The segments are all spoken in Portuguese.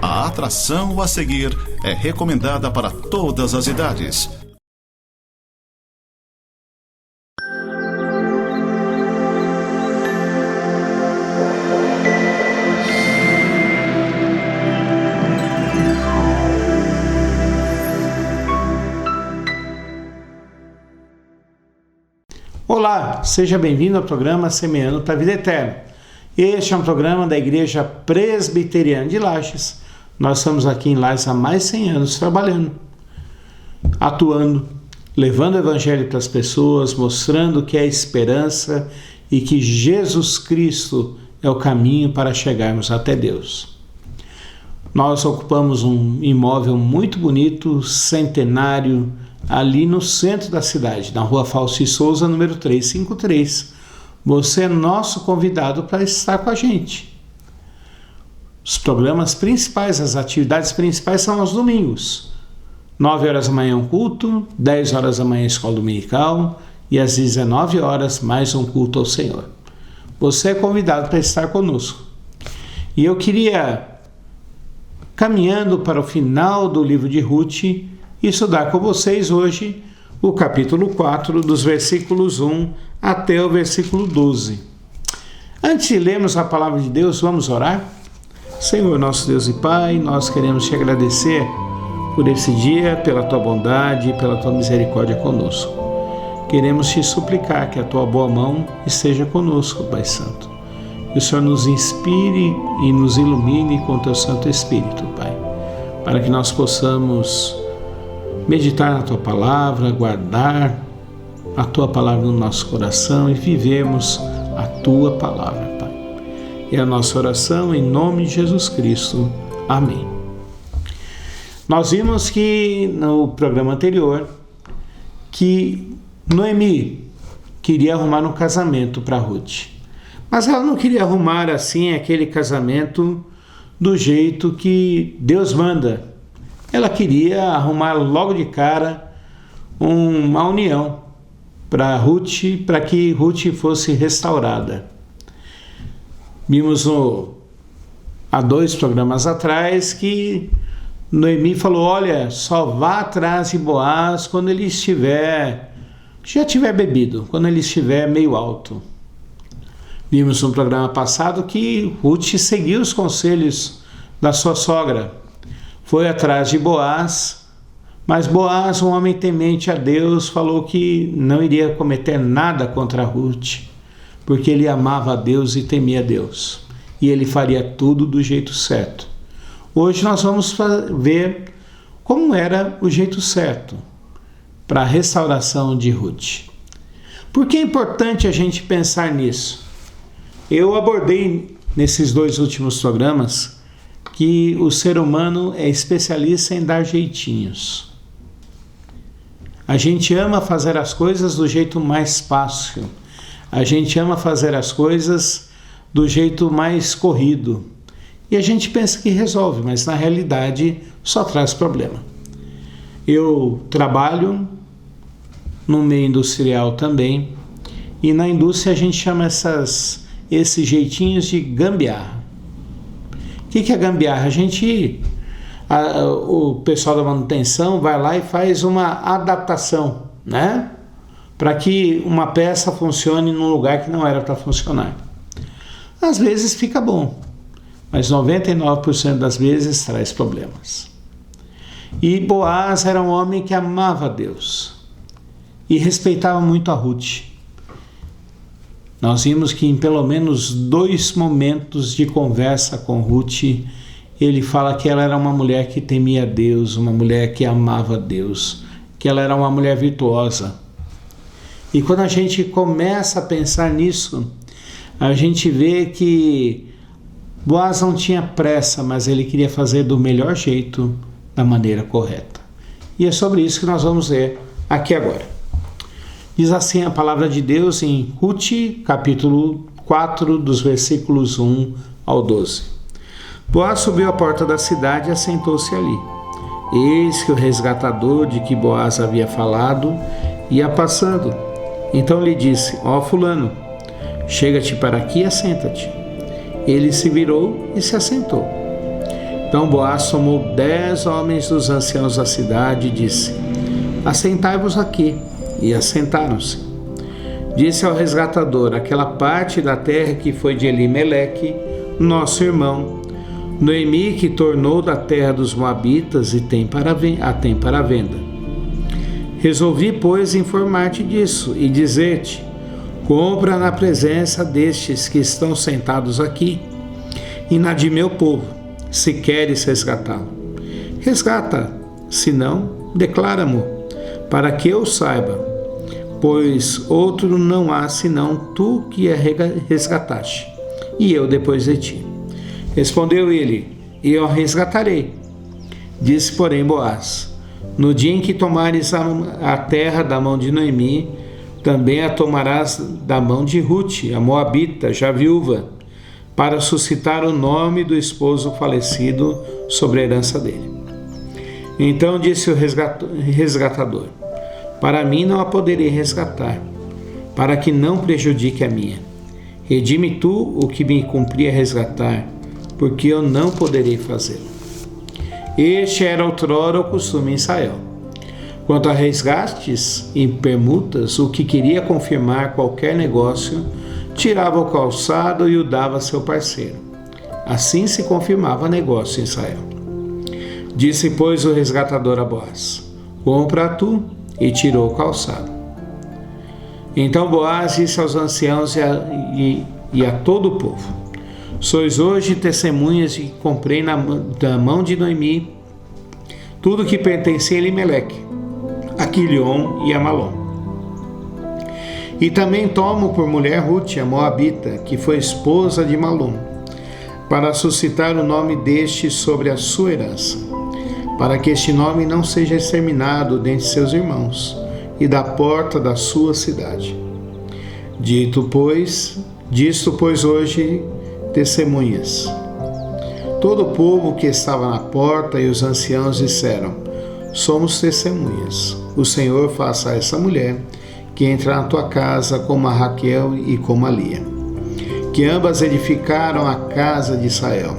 A atração a seguir é recomendada para todas as idades. Olá, seja bem-vindo ao programa Semeando para a Vida Eterna. Este é um programa da Igreja Presbiteriana de Lages. Nós estamos aqui em Lages há mais de 100 anos trabalhando, atuando, levando o Evangelho para as pessoas, mostrando que é esperança e que Jesus Cristo é o caminho para chegarmos até Deus. Nós ocupamos um imóvel muito bonito, centenário, ali no centro da cidade, na rua Fausto de Souza, número 353. Você é nosso convidado para estar com a gente. Os programas principais, as atividades principais são aos domingos. 9 horas da manhã um culto, 10 horas da manhã escola dominical e às 19 horas mais um culto ao Senhor. Você é convidado para estar conosco. E eu queria, caminhando para o final do livro de Ruth, estudar com vocês hoje o capítulo 4, dos versículos 1 até o versículo 12. Antes de lermos a palavra de Deus, vamos orar? Senhor, nosso Deus e Pai, nós queremos te agradecer por esse dia, pela tua bondade e pela tua misericórdia conosco. Queremos te suplicar que a tua boa mão esteja conosco, Pai Santo. Que o Senhor nos inspire e nos ilumine com o teu Santo Espírito, Pai, para que nós possamos meditar na tua palavra, guardar a tua palavra no nosso coração e vivemos a tua palavra, Pai. É a nossa oração em nome de Jesus Cristo. Amém. Nós vimos que no programa anterior que Noemi queria arrumar um casamento para Ruth, mas ela não queria arrumar assim aquele casamento do jeito que Deus manda. Ela queria arrumar logo de cara uma união para Ruth, para que Ruth fosse restaurada. Vimos há 2 programas atrás que Noemi falou: olha, só vá atrás de Boaz quando ele já tiver bebido, quando ele estiver meio alto. Vimos no programa passado que Ruth seguiu os conselhos da sua sogra. Foi atrás de Boaz, mas Boaz, um homem temente a Deus, falou que não iria cometer nada contra Ruth, porque ele amava a Deus e temia a Deus, e ele faria tudo do jeito certo. Hoje nós vamos ver como era o jeito certo para a restauração de Ruth. Por que é importante a gente pensar nisso? Eu abordei nesses 2 últimos programas que o ser humano é especialista em dar jeitinhos. A gente ama fazer as coisas do jeito mais fácil. A gente ama fazer as coisas do jeito mais corrido. E a gente pensa que resolve, mas na realidade só traz problema. Eu trabalho no meio industrial também, e na indústria a gente chama esses jeitinhos de gambiarra. O que é gambiarra? O pessoal da manutenção vai lá e faz uma adaptação, né? Para que uma peça funcione num lugar que não era para funcionar. Às vezes fica bom, mas 99% das vezes traz problemas. E Boaz era um homem que amava a Deus e respeitava muito a Ruth. Nós vimos que em pelo menos 2 momentos de conversa com Ruth, ele fala que ela era uma mulher que temia a Deus, uma mulher que amava a Deus, que ela era uma mulher virtuosa. E quando a gente começa a pensar nisso, a gente vê que Boaz não tinha pressa, mas ele queria fazer do melhor jeito, da maneira correta. E é sobre isso que nós vamos ler aqui agora. Diz assim a palavra de Deus em Ruth, capítulo 4, dos versículos 1 ao 12. Boaz subiu à porta da cidade e assentou-se ali. Eis que o resgatador de que Boaz havia falado ia passando. Então lhe disse: ó fulano, chega-te para aqui e assenta-te. Ele se virou e se assentou. Então Boaz tomou 10 homens dos anciãos da cidade e disse: assentai-vos aqui. E assentaram-se. Disse ao resgatador: aquela parte da terra que foi de Elimeleque, nosso irmão, Noemi, que tornou da terra dos Moabitas e a tem para venda. Resolvi, pois, informar-te disso e dizer-te: compra na presença destes que estão sentados aqui e na de meu povo, se queres resgatá-lo. Resgata, se não, declara-mo, para que eu saiba, pois outro não há senão tu que a resgataste, e eu depois de ti. Respondeu ele: e eu a resgatarei. Disse, porém, Boaz: no dia em que tomares a terra da mão de Noemi, também a tomarás da mão de Rute, a Moabita, já viúva, para suscitar o nome do esposo falecido sobre a herança dele. Então disse o resgatador: para mim não a poderei resgatar, para que não prejudique a minha. Redime tu o que me cumpria resgatar, porque eu não poderei fazê-lo. Este era outrora o costume em Israel. Quanto a resgates e permutas, o que queria confirmar qualquer negócio, tirava o calçado e o dava a seu parceiro. Assim se confirmava negócio em Israel. Disse, pois, o resgatador a Boaz: compra tu, e tirou o calçado. Então Boaz disse aos anciãos e a todo o povo: sois hoje testemunhas de que comprei da mão de Noemi tudo que pertencia a Elimeleque, a Quilion e a Malom. E também tomo por mulher Rute, a Moabita, que foi esposa de Malom, para suscitar o nome deste sobre a sua herança, para que este nome não seja exterminado dentre seus irmãos, e da porta da sua cidade. Disto, pois, hoje testemunhas. Todo o povo que estava na porta e os anciãos disseram: somos testemunhas. O Senhor faça a essa mulher que entra na tua casa como a Raquel e como a Lia, que ambas edificaram a casa de Israel.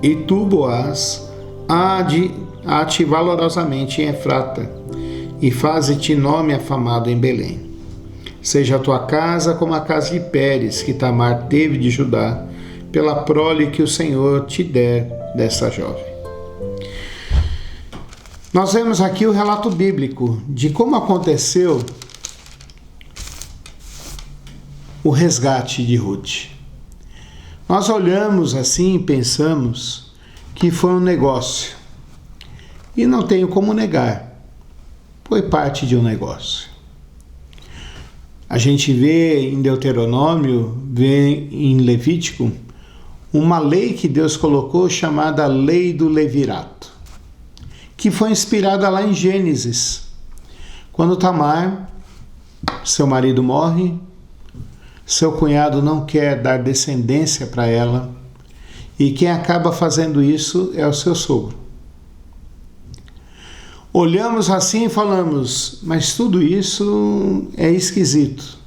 E tu, Boaz, há-te valorosamente em Efrata, e faze-te nome afamado em Belém. Seja a tua casa como a casa de Pérez, que Tamar teve de Judá, pela prole que o Senhor te der dessa jovem. Nós vemos aqui o relato bíblico de como aconteceu o resgate de Ruth. Nós olhamos assim e pensamos que foi um negócio. E não tenho como negar, foi parte de um negócio. A gente vê em Deuteronômio, vê em Levítico, uma lei que Deus colocou chamada Lei do Levirato, que foi inspirada lá em Gênesis, quando Tamar, seu marido, morre, seu cunhado não quer dar descendência para ela, e quem acaba fazendo isso é o seu sogro. Olhamos assim e falamos: mas tudo isso é esquisito.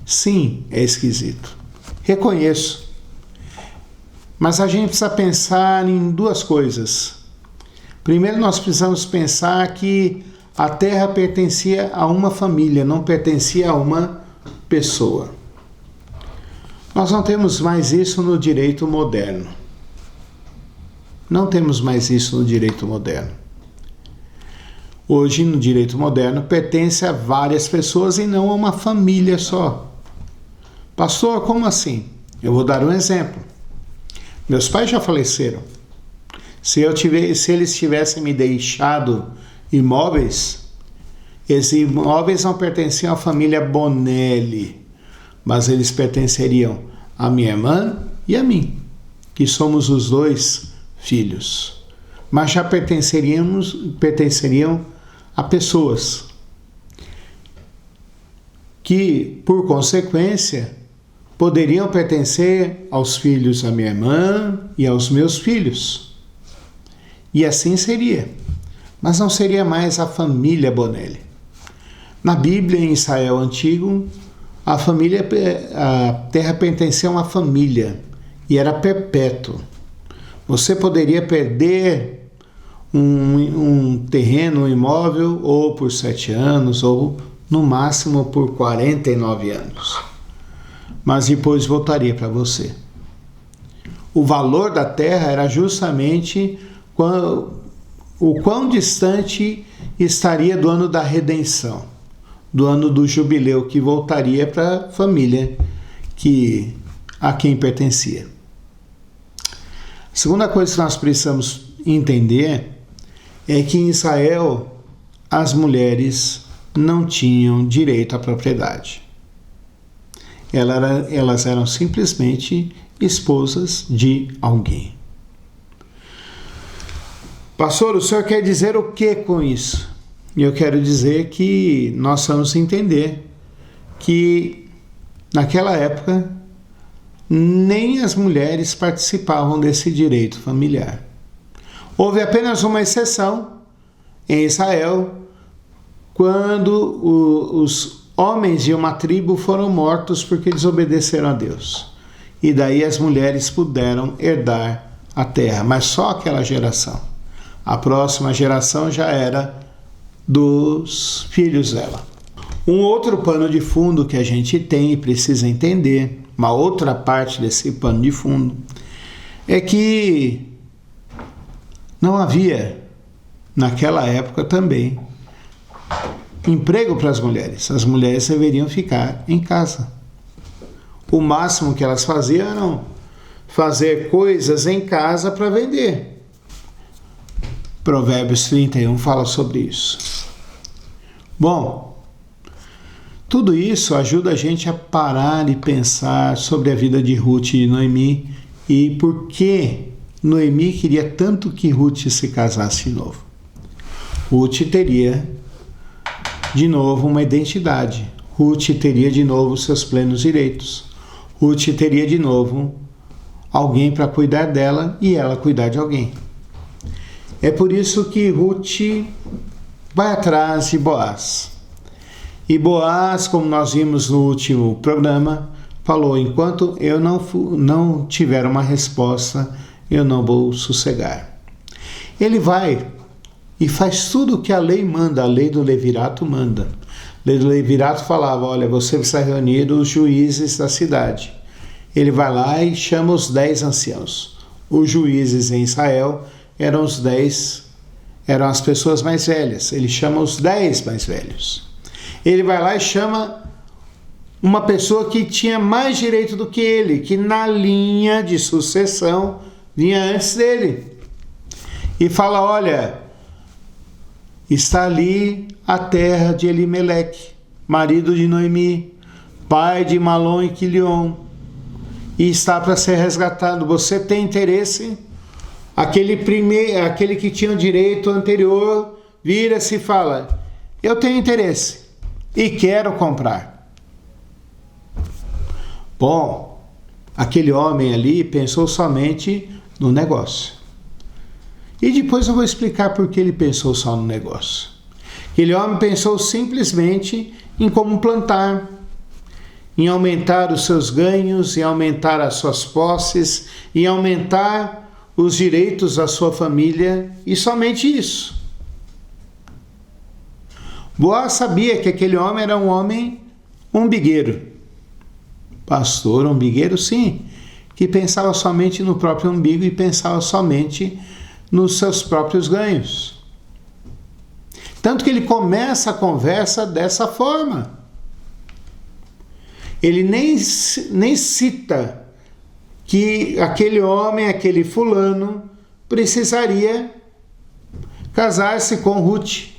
Sim, é esquisito. Reconheço. Mas a gente precisa pensar em duas coisas. Primeiro, nós precisamos pensar que a terra pertencia a uma família, não pertencia a uma pessoa. Nós não temos mais isso no direito moderno. Não temos mais isso no direito moderno. Hoje, no direito moderno, pertence a várias pessoas e não a uma família só. Pastor, como assim? Eu vou dar um exemplo. Meus pais já faleceram. Se eles tivessem me deixado imóveis, esses imóveis não pertenciam à família Bonelli, mas eles pertenceriam à minha irmã e a mim, que somos os dois filhos. Mas já pertenceriam a pessoas que, por consequência, poderiam pertencer aos filhos da minha irmã e aos meus filhos. E assim seria. Mas não seria mais a família Bonelli. Na Bíblia, em Israel antigo, a terra pertencia a uma família e era perpétuo. Você poderia perder um terreno, um imóvel, ou por 7 anos, ou no máximo por 49 anos. Mas depois voltaria para você. O valor da terra era justamente o quão distante estaria do ano da redenção, do ano do jubileu, que voltaria para a família a quem pertencia. A segunda coisa que nós precisamos entender é que em Israel as mulheres não tinham direito à propriedade. Elas eram simplesmente esposas de alguém. Pastor, o senhor quer dizer o que com isso? Eu quero dizer que nós vamos entender que naquela época nem as mulheres participavam desse direito familiar. Houve apenas uma exceção em Israel, quando os homens de uma tribo foram mortos porque desobedeceram a Deus. E daí as mulheres puderam herdar a terra, mas só aquela geração. A próxima geração já era dos filhos dela. Um outro pano de fundo que a gente tem e precisa entender, uma outra parte desse pano de fundo, é que não havia, naquela época também, emprego para as mulheres. As mulheres deveriam ficar em casa. O máximo que elas faziam era fazer coisas em casa para vender. Provérbios 31 fala sobre isso. Bom, tudo isso ajuda a gente a parar e pensar sobre a vida de Ruth e Noemi e por que Noemi queria tanto que Ruth se casasse de novo. Ruth teria de novo uma identidade. Ruth teria de novo seus plenos direitos. Ruth teria de novo alguém para cuidar dela e ela cuidar de alguém. É por isso que Ruth vai atrás de Boaz. E Boaz, como nós vimos no último programa, falou: enquanto eu não tiver uma resposta, eu não vou sossegar. Ele vai e faz tudo o que a lei manda, a lei do levirato manda. A lei do levirato falava: olha, você precisa reunir os juízes da cidade. Ele vai lá e chama os 10 anciãos. Os juízes em Israel eram as pessoas mais velhas. Ele chama os 10 mais velhos. Ele vai lá e chama uma pessoa que tinha mais direito do que ele, que na linha de sucessão vinha antes dele. E fala: olha, está ali a terra de Elimeleque, marido de Noemi, pai de Malom e Quilion, e está para ser resgatado. Você tem interesse? Aquele que tinha o direito anterior vira-se e fala: eu tenho interesse e quero comprar. Bom, aquele homem ali pensou somente no negócio. E depois eu vou explicar por que ele pensou só no negócio. Aquele homem pensou simplesmente em como plantar, em aumentar os seus ganhos, em aumentar as suas posses, em aumentar os direitos da sua família, e somente isso. Boaz sabia que aquele homem era um homem umbigueiro. Pastor, umbigueiro? Sim, que pensava somente no próprio umbigo e pensava somente nos seus próprios ganhos. Tanto que ele começa a conversa dessa forma. Ele nem cita que aquele homem, aquele fulano, precisaria casar-se com Ruth.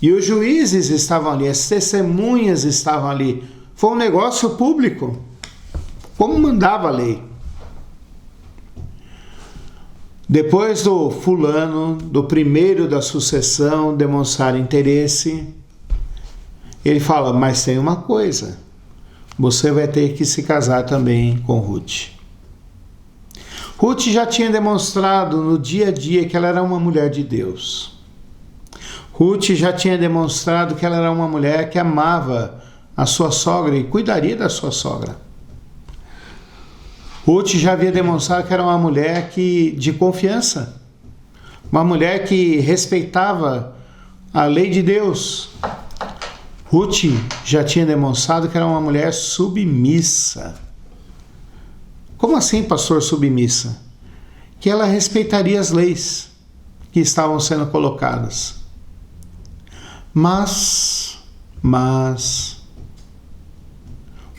E os juízes estavam ali, as testemunhas estavam ali. Foi um negócio público, como mandava a lei. Depois do fulano, do primeiro da sucessão, demonstrar interesse, ele fala: mas tem uma coisa, você vai ter que se casar também com Ruth. Ruth já tinha demonstrado no dia a dia que ela era uma mulher de Deus. Ruth já tinha demonstrado que ela era uma mulher que amava a sua sogra e cuidaria da sua sogra. Ruth já havia demonstrado que era uma mulher de confiança, uma mulher que respeitava a lei de Deus. Ruth já tinha demonstrado que era uma mulher submissa. Como assim, pastor, submissa? Que ela respeitaria as leis que estavam sendo colocadas. Mas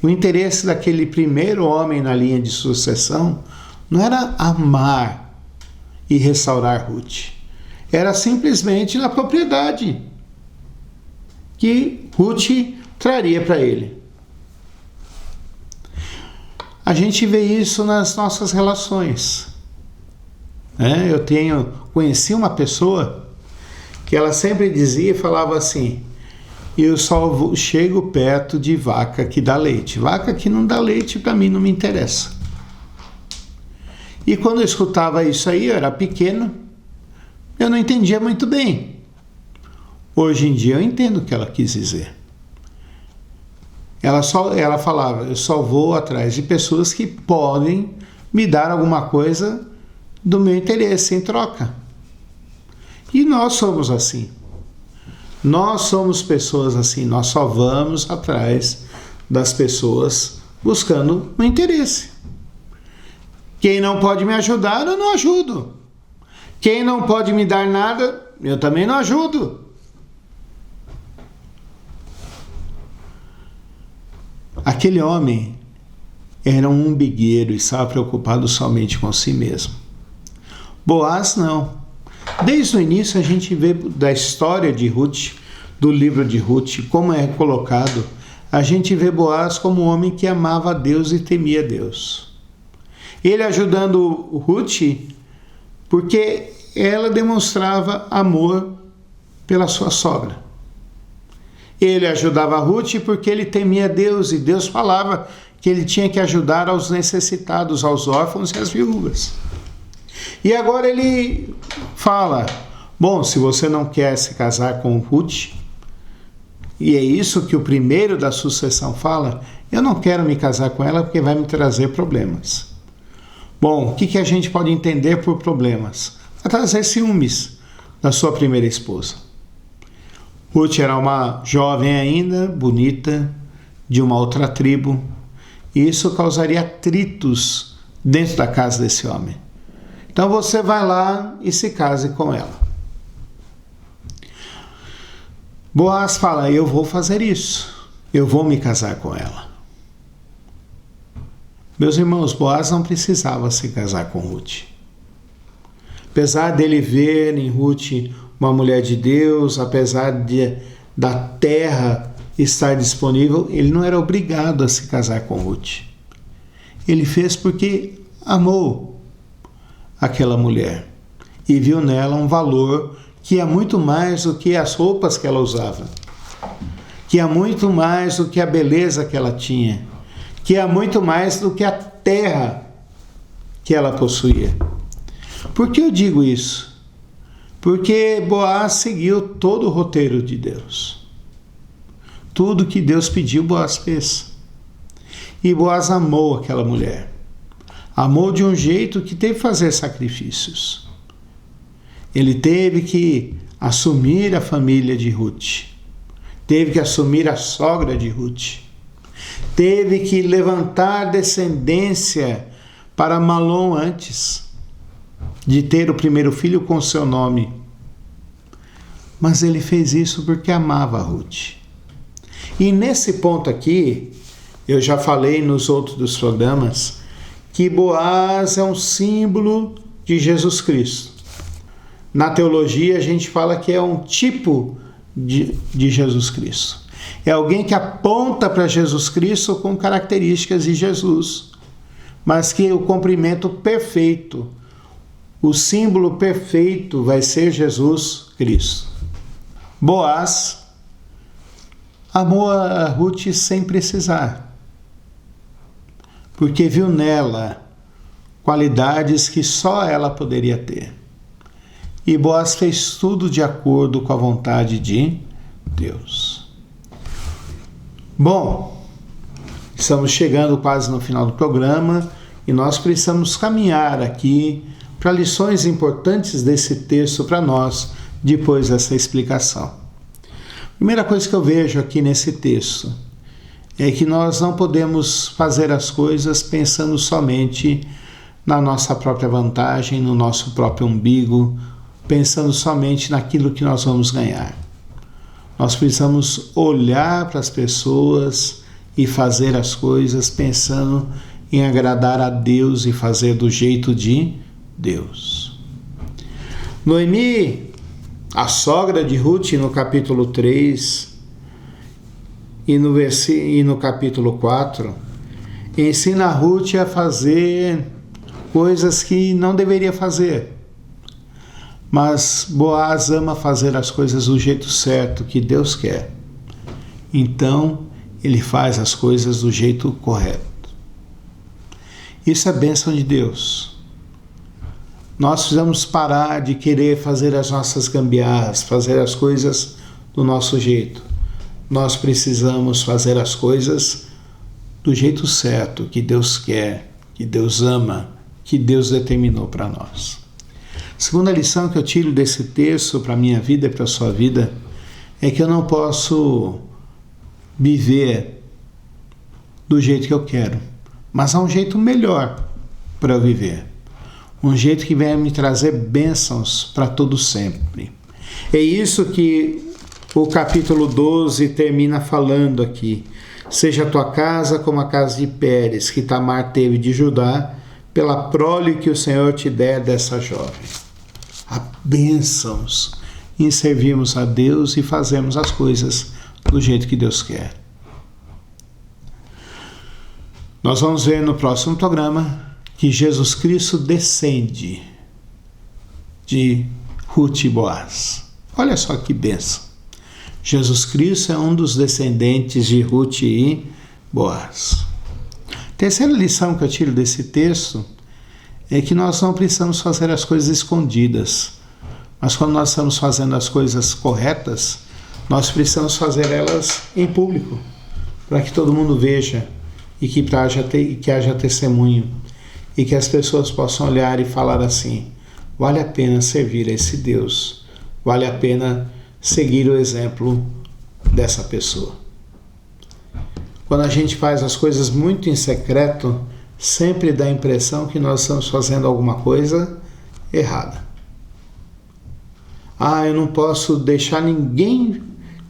o interesse daquele primeiro homem na linha de sucessão não era amar e restaurar Ruth. Era simplesmente na propriedade que Ruth traria para ele. A gente vê isso nas nossas relações. Eu conheci uma pessoa que ela sempre dizia e falava assim: eu só chego perto de vaca que dá leite. Vaca que não dá leite para mim não me interessa. E quando eu escutava isso aí, eu era pequeno, eu não entendia muito bem. Hoje em dia eu entendo o que ela quis dizer. Ela falava: eu só vou atrás de pessoas que podem me dar alguma coisa do meu interesse em troca. E nós somos assim. Nós somos pessoas assim. Nós só vamos atrás das pessoas buscando um interesse. Quem não pode me ajudar, eu não ajudo. Quem não pode me dar nada, eu também não ajudo. Aquele homem era um umbigueiro e estava preocupado somente com si mesmo. Boaz não. Desde o início a gente vê da história de Ruth, do livro de Ruth, como é colocado, a gente vê Boaz como um homem que amava a Deus e temia a Deus. Ele ajudando Ruth porque ela demonstrava amor pela sua sogra. Ele ajudava Ruth porque ele temia Deus e Deus falava que ele tinha que ajudar aos necessitados, aos órfãos e às viúvas. E agora ele fala: bom, se você não quer se casar com Ruth, e é isso que o primeiro da sucessão fala, eu não quero me casar com ela porque vai me trazer problemas. Bom, o que a gente pode entender por problemas? Vai trazer ciúmes da sua primeira esposa. Ruth era uma jovem ainda, bonita, de uma outra tribo, e isso causaria atritos dentro da casa desse homem. Então você vai lá e se case com ela. Boaz fala: eu vou fazer isso, eu vou me casar com ela. Meus irmãos, Boaz não precisava se casar com Ruth. Apesar dele ver em Ruth uma mulher de Deus, apesar da terra estar disponível, ele não era obrigado a se casar com Ruth. Ele fez porque amou aquela mulher e viu nela um valor que é muito mais do que as roupas que ela usava, que é muito mais do que a beleza que ela tinha, que é muito mais do que a terra que ela possuía. Por que eu digo isso? Porque Boaz seguiu todo o roteiro de Deus. Tudo que Deus pediu, Boaz fez. E Boaz amou aquela mulher. Amou de um jeito que teve que fazer sacrifícios. Ele teve que assumir a família de Ruth. Teve que assumir a sogra de Ruth. Teve que levantar descendência para Malom antes de ter o primeiro filho com seu nome. Mas ele fez isso porque amava Ruth. E nesse ponto aqui, eu já falei nos outros programas, que Boaz é um símbolo de Jesus Cristo. Na teologia a gente fala que é um tipo de Jesus Cristo. É alguém que aponta para Jesus Cristo com características de Jesus, mas que o cumprimento perfeito, o símbolo perfeito vai ser Jesus Cristo. Boaz amou a Ruth sem precisar, porque viu nela qualidades que só ela poderia ter. E Boaz fez tudo de acordo com a vontade de Deus. Bom, estamos chegando quase no final do programa E nós precisamos caminhar aqui para lições importantes desse texto para nós, depois dessa explicação. Primeira coisa que eu vejo aqui nesse texto é que nós não podemos fazer as coisas pensando somente na nossa própria vantagem, no nosso próprio umbigo, pensando somente naquilo que nós vamos ganhar. Nós precisamos olhar para as pessoas e fazer as coisas pensando em agradar a Deus e fazer do jeito de Deus. Noemi, a sogra de Ruth, no capítulo 3 e no capítulo 4, ensina a Ruth a fazer coisas que não deveria fazer. Mas Boaz ama fazer as coisas do jeito certo que Deus quer. Então, ele faz as coisas do jeito correto. Isso é bênção de Deus. Nós precisamos parar de querer fazer as nossas gambiarras, fazer as coisas do nosso jeito. Nós precisamos fazer as coisas do jeito certo que Deus quer, que Deus ama, que Deus determinou para nós. Segunda lição que eu tiro desse texto para a minha vida e para a sua vida é que eu não posso viver do jeito que eu quero, mas há um jeito melhor para eu viver. Um jeito que venha me trazer bênçãos para todo sempre. É isso que o capítulo 12 termina falando aqui. Seja a tua casa como a casa de Pérez, que Tamar teve de Judá, pela prole que o Senhor te der dessa jovem. Há bênçãos em servirmos a Deus e fazermos as coisas do jeito que Deus quer. Nós vamos ver no próximo programa que Jesus Cristo descende de Ruth e Boaz. Olha só que bênção. Jesus Cristo é um dos descendentes de Ruth e Boaz. Terceira lição que eu tiro desse texto é que nós não precisamos fazer as coisas escondidas, mas quando nós estamos fazendo as coisas corretas, nós precisamos fazer elas em público, para que todo mundo veja e que haja testemunho, e que as pessoas possam olhar e falar assim: vale a pena servir a esse Deus, vale a pena seguir o exemplo dessa pessoa. Quando a gente faz as coisas muito em secreto, sempre dá a impressão que nós estamos fazendo alguma coisa errada. Eu não posso deixar ninguém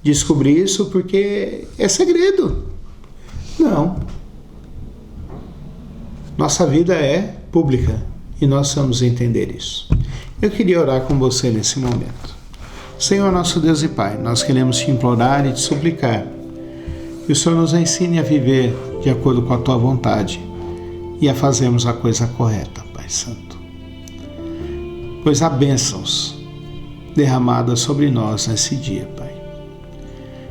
descobrir isso porque é segredo. Não. Nossa vida é pública e nós vamos entender isso. Eu queria orar com você nesse momento. Senhor nosso Deus e Pai, nós queremos te implorar e te suplicar que o Senhor nos ensine a viver de acordo com a tua vontade e a fazermos a coisa correta, Pai Santo. Pois há bênçãos derramadas sobre nós nesse dia, Pai.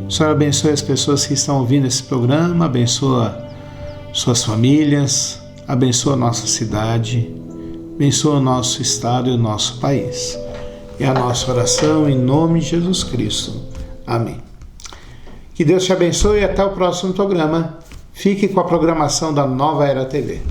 O Senhor abençoe as pessoas que estão ouvindo esse programa, abençoa suas famílias, abençoa a nossa cidade, abençoa o nosso estado e o nosso país. É a nossa oração em nome de Jesus Cristo. Amém. Que Deus te abençoe e até o próximo programa. Fique com a programação da Nova Era TV.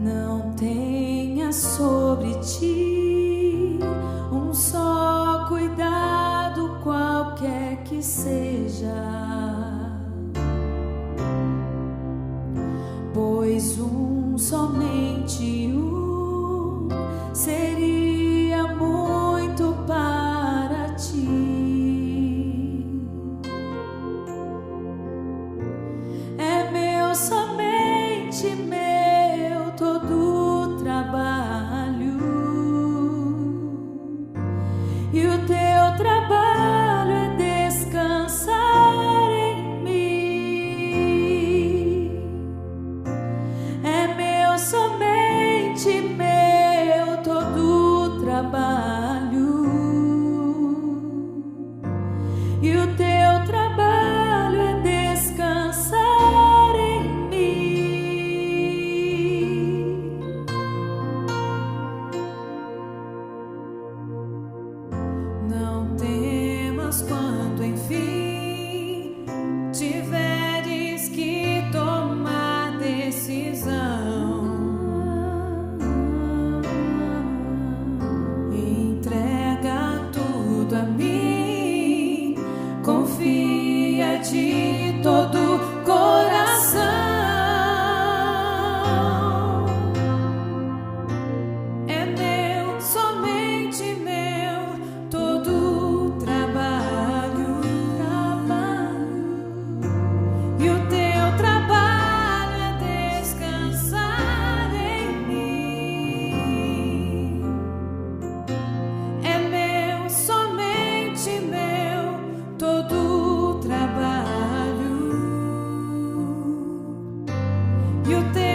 Não tenha sobre ti um só cuidado, qualquer que seja, pois somente um seria muito para ti. É meu, somente meu, todo trabalho, e o teu trabalho é descansar em mim. É meu, somente meu, todo e o teu